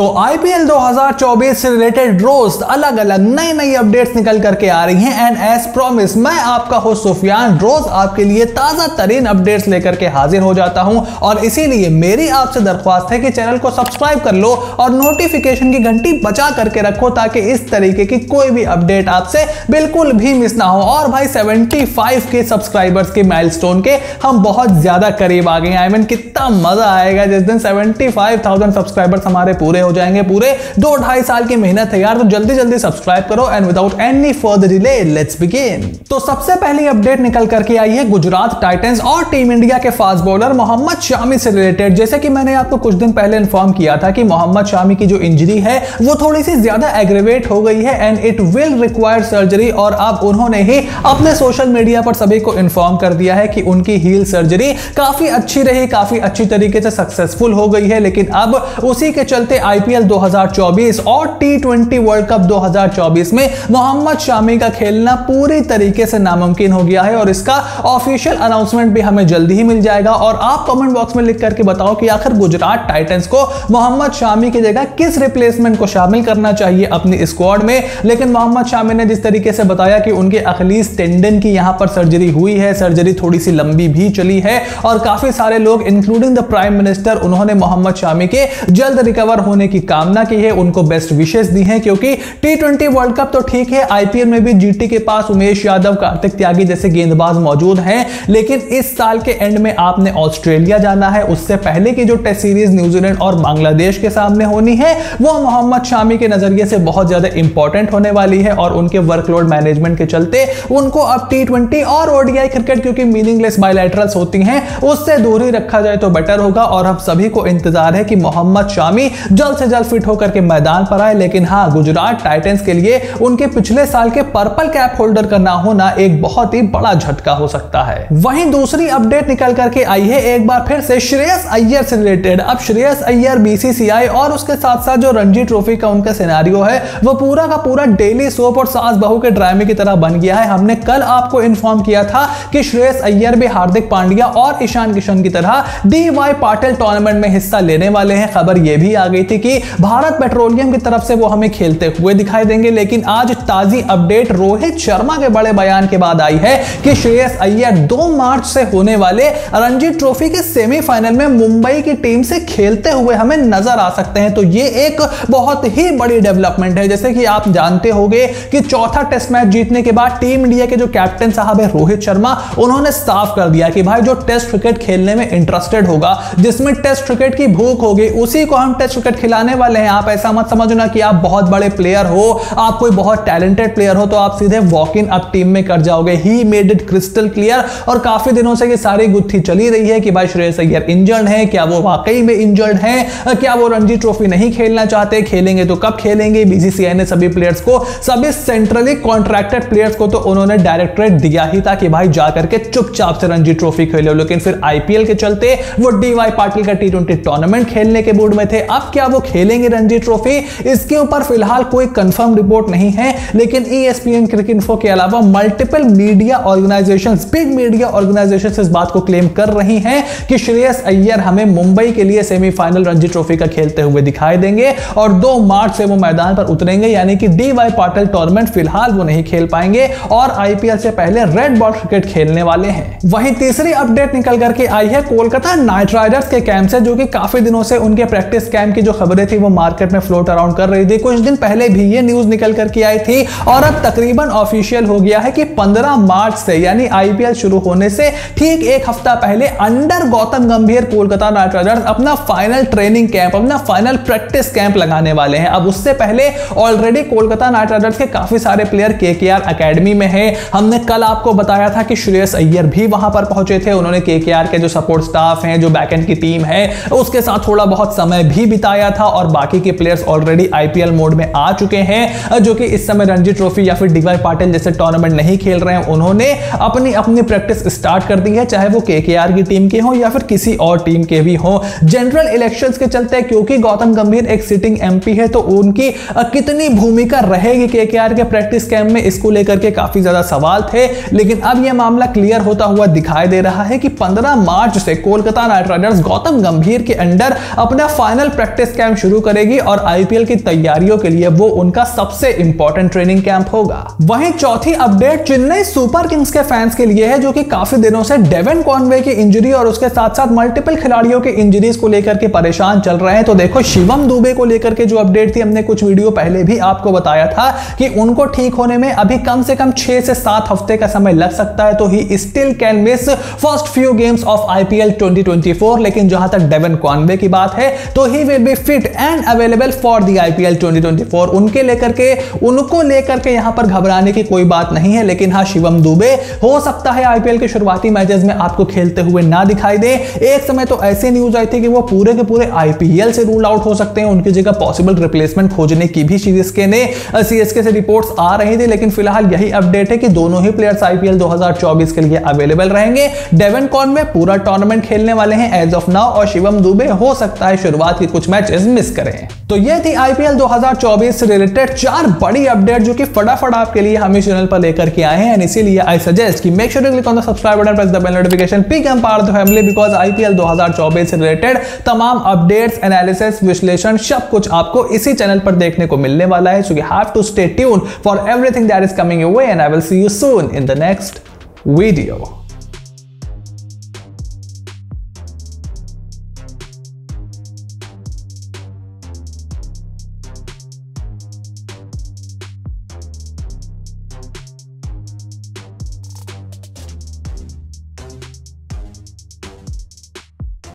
तो आईपीएल 2024 से रिलेटेड रोज अलग अलग नई नई अपडेट्स निकल करके आ रही हैं एंड एज प्रॉमिस मैं आपका होस्ट सुफियान रोज आपके लिए ताजा तरीन अपडेट्स लेकर के हाजिर हो जाता हूं और इसीलिए मेरी आपसे दरख्वास्त है कि चैनल को सब्सक्राइब कर लो और नोटिफिकेशन की घंटी बचा करके रखो ताकि इस तरीके की कोई भी अपडेट आपसे बिल्कुल भी मिस ना हो। और भाई 75 के सब्सक्राइबर्स के माइलस्टोन के हम बहुत ज्यादा करीब आ गए। आई मीन कितना मजा आएगा जिस दिन 75,000 सब्सक्राइबर्स हमारे पूरे हो जाएंगे। पूरे 2-2.5 साल की मेहनत है यार, तो जल्दी जल्दी सब्सक्राइब करो and without any further delay let's begin. तो सबसे पहली अपडेट निकल करके आई है गुजरात टाइटंस और टीम इंडिया के फास्ट बॉलर मोहम्मद शामी से रिलेटेड। जैसे कि मैंने आपको कुछ दिन पहले इन्फॉर्म किया था कि मोहम्मद शामी की जो इंजरी है वो थोड़ी सी ज्यादा एग्रेवेट हो गई है and it will require surgery. और अब उन्होंने ही अपने सोशल मीडिया पर सभी को इन्फॉर्म कर दिया है कि उनकी हील सर्जरी काफी अच्छी रही, काफी अच्छी तरीके से सक्सेसफुल हो गई है। लेकिन अब उसी के चलते आईपीएल 2024 और टी20 वर्ल्ड कप 2024 में मोहम्मद शामी का खेलना पूरी तरीके से नामुमकिन हो गया है और इसका ऑफिशियल अनाउंसमेंट भी हमें जल्दी ही मिल जाएगा। और आप कमेंट बॉक्स में लिख करके बताओ कि आखिर गुजरात टाइटंस को मोहम्मद शामी की जगह किस रिप्लेसमेंट को शामिल करना चाहिए अपनी स्क्वाड में। लेकिन मोहम्मद शामी ने जिस तरीके से बताया कि उनके अखिलीस टेंडन की यहां पर सर्जरी हुई है, सर्जरी थोड़ी सी लंबी भी चली है और काफी सारे लोग इंक्लूडिंग द प्राइम मिनिस्टर उन्होंने मोहम्मद शामी के जल्द रिकवर होने की कामना की है, उनको बेस्ट विशेस दी हैं। क्योंकि टी20 वर्ल्ड कप तो ठीक है, आईपीएल में भी जीटी के पास उमेश यादव, कार्तिक त्यागी जैसे गेंदबाज मौजूद हैं, लेकिन इस साल के एंड में आपने ऑस्ट्रेलिया जाना है। उससे पहले की जो टेस्ट सीरीज न्यूजीलैंड और बांग्लादेश के सामने होनी है वो मोहम्मद शामी के नजरिए से बहुत ज्यादा इंपॉर्टेंट होने वाली है और उनके वर्कलोड मैनेजमेंट के चलते उनको अब टी20 और ओडीआई क्रिकेट क्योंकि मीनिंगलेस बायलैटरल्स होती हैं उससे दूर ही रखा जाए तो बेटर होगा। और हम सभी को इंतजार है कि मोहम्मद शामी जल्द से जल्द फिट होकर के मैदान पर आए। लेकिन हाँ, गुजरात टाइटंस के लिए उनके पिछले साल के पर्पल कैप होल्डर का ना होना एक बहुत ही बड़ा झटका हो सकता है। वहीं दूसरी अपडेट निकल करके आई है एक बार फिर से श्रेयस अय्यर से रिलेटेड। अब श्रेयस अय्यर बीसीसीआई और उसके साथ साथ जो रणजी ट्रॉफी का उनका सिनेरियो है वो पूरा का पूरा डेली सोप और सास बहू के ड्रामे की तरह बन गया है। हमने कल आपको इन्फॉर्म किया था कि श्रेयस अय्यर भी हार्दिक पांड्या और ईशान किशन की तरह डीवाई पाटिल टूर्नामेंट में हिस्सा लेने वाले हैं। खबर यह भी आ गई थी कि भारत पेट्रोलियम की तरफ से वो हमें खेलते हुए दिखाई देंगे। लेकिन आज ताजी अपडेट रोहित शर्मा के बड़े बयान के बाद आई है कि श्रेयस अय्यर 2 मार्च से होने वाले रणजी ट्रॉफी के सेमीफाइनल में मुंबई की टीम से खेलते हुए हमें नजर आ सकते हैं। तो ये एक बहुत ही बड़ी डेवलपमेंट है। जैसे कि आप जानते होंगे कि चौथा टेस्ट मैच जीतने के बाद टीम इंडिया के जो कैप्टन साहब है रोहित शर्मा, उन्होंने साफ कर दिया कि भाई जो टेस्ट क्रिकेट खेलने में इंटरेस्टेड होगा, जिसमें टेस्ट क्रिकेट की भूख होगी, उसी को हम टेस्ट क्रिकेट खिलाने वाले हैं। आप ऐसा मत समझना कि आप बहुत बड़े प्लेयर हो, आप कोई बहुत टैलेंटेड प्लेयर हो तो आप सीधे वॉक इन अप टीम में कर जाओगे। He made it crystal clear. और काफी दिनों से ये सारी गुत्थी चली रही है कि भाई श्रेयस अय्यर इंजर्ड है, क्या वो वाकई में इंजर्ड है, क्या वो रणजी ट्रॉफी नहीं खेलना चाहते, खेलेंगे तो कब खेलेंगे। बीसीसीआई ने सभी प्लेयर्स को, सभी सेंट्रली कॉन्ट्रैक्टेड प्लेयर्स को तो उन्होंने डायरेक्टरेट दिया ही था कि भाई जाकर के चुपचाप से रणजी ट्रॉफी खेलो। लेकिन फिर आईपीएल के चलते वो डीवाई पाटिल का टी20 टूर्नामेंट खेलने के मूड में थे। अब क्या वो खेलेंगे रणजी ट्रॉफी, इसके ऊपर फिलहाल कोई कंफर्म रिपोर्ट नहीं है। लेकिन ESPN क्रिकेट इन्फो के अलावा multiple media organisations, big media organisations इस बात को क्लेम कर रही हैं कि श्रेयस अय्यर हमें मुंबई के लिए सेमीफाइनल रणजी ट्रॉफी का खेलते हुए दिखाई देंगे और 2 मार्च से वो मैदान पर उतरेंगे। यानी कि डीवाई पाटिल टूर्नामेंट फिलहाल वो नहीं खेल पाएंगे और आईपीएल से पहले रेड बॉल क्रिकेट खेलने वाले हैं। वहीं तीसरी अपडेट निकल करके आई है कोलकाता नाइट राइडर्स के कैंप से, जो कि काफी दिनों से उनके प्रैक्टिस कैंप की जो खबरें थी वो मार्केट में फ्लोट अराउंड कर रही थी। कुछ दिन पहले भी ये न्यूज निकल करके आई थी और अब तकरीबन ऑफिशियल हो गया है कि 15 मार्च से यानी आईपीएल शुरू होने से ठीक एक हफ्ता पहले अंडर गौतम गंभीर कोलकाता नाइट राइडर्स अपना फाइनल ट्रेनिंग कैंप, अपना फाइनल प्रैक्टिस कैंप लगाने वाले हैं। अब उससे पहले ऑलरेडी कोलकाता नाइट राइडर्स के काफी सारे प्लेयर केकेआर एकेडमी में है। हमने कल आपको बताया था कि श्रेयस अय्यर भी वहां पर पहुंचे थे। उन्होंने केकेआर के जो सपोर्ट स्टाफ हैं, जो बैकएंड की टीम है, उसके साथ थोड़ा बहुत समय भी बिताया था और बाकी के प्लेयर्स ऑलरेडी आईपीएल मोड में आ चुके हैं, जो कि इस समय रणजी ट्रॉफी या फिर डीवाई पाटिल जैसे टूर्नामेंट नहीं खेल रहे हैं। उन्होंने अपनी अपनी प्रैक्टिस स्टार्ट कर दी है, चाहे वो केकेआर की टीम के हो या फिर किसी और टीम के भी हो। जनरल इलेक्शंस के चलते क्योंकि गौतम गंभीर एक सिटिंग एमपी है तो उनकी कितनी भूमिका रहेगी केकेआर के प्रैक्टिस कैंप में, इसको लेकर के काफी ज्यादा सवाल थे। लेकिन अब यह मामला क्लियर होता हुआ दिखाई दे रहा है कि 15 मार्च से कोलकाता नाइट राइडर्स गौतम गंभीर के अंडर अपना फाइनल प्रैक्टिस कैंप टाइम शुरू करेगी और आईपीएल की तैयारियों के लिए वो उनका सबसे इंपॉर्टेंट ट्रेनिंग कैंप होगा। वहीं चौथी अपडेट चेन्नई सुपर किंग्स के फैंस के लिए है, जो कि काफी दिनों से डेवन कॉनवे की इंजरी और उसके साथ साथ मल्टीपल खिलाड़ियों की इंजरीज को लेकर के परेशान चल रहे हैं। तो देखो, शिवम दुबे को लेकर के जो अपडेट थी, हमने कुछ वीडियो पहले भी आपको बताया था कि उनको ठीक होने में अभी कम से कम 6 से 7 हफ्ते का समय लग सकता है। तो he still can miss first few games of IPL 2024। लेकिन जहां तक डेवन कॉनवे की बात है तो he will be fit and available for the IPL 2024। उनको लेकर के यहां पर घबराने की कोई बात नहीं है। लेकिन हाँ, शिवम दुबे हो सकता है आईपीएल के शुरुआती मैचेस में आपको खेलते हुए ना दिखाई दे। एक समय तो ऐसे न्यूज आई थी कि वो पूरे के पूरे आईपीएल से रूल आउट हो सकते हैं, उनकी जगह पॉसिबल रिप्लेसमेंट खोजने की भी सीएसके से रिपोर्ट्स आ रही थी। लेकिन फिलहाल यही अपडेट है कि दोनों ही प्लेयर्स आईपीएल 2024 के लिए अवेलेबल रहेंगे। डेवन कॉनवे पूरा टूर्नामेंट खेलने वाले हैं एज ऑफ नाउ, और शिवम दुबे हो सकता है शुरुआत के कुछ मैचेस मिस करें। तो ये थी आईपीएल 2024 से रिलेटेड 4 बड़ी अपडेट जो कि फटाफट आपके लिए हम इस चैनल पर लेकर के आए हैं। एंड इसीलिए आई सजेस्ट कि make sure to click on the subscribe button, press the bell notification, become part of the family, because IPL 2024 से रिलेटेड तमाम अपडेट्स, एनालिसिस, विश्लेषण सब कुछ आपको इसी चैनल पर देखने को मिलने वाला है। So you have to stay tuned for everything that is coming your way, and I will see you soon in the next video.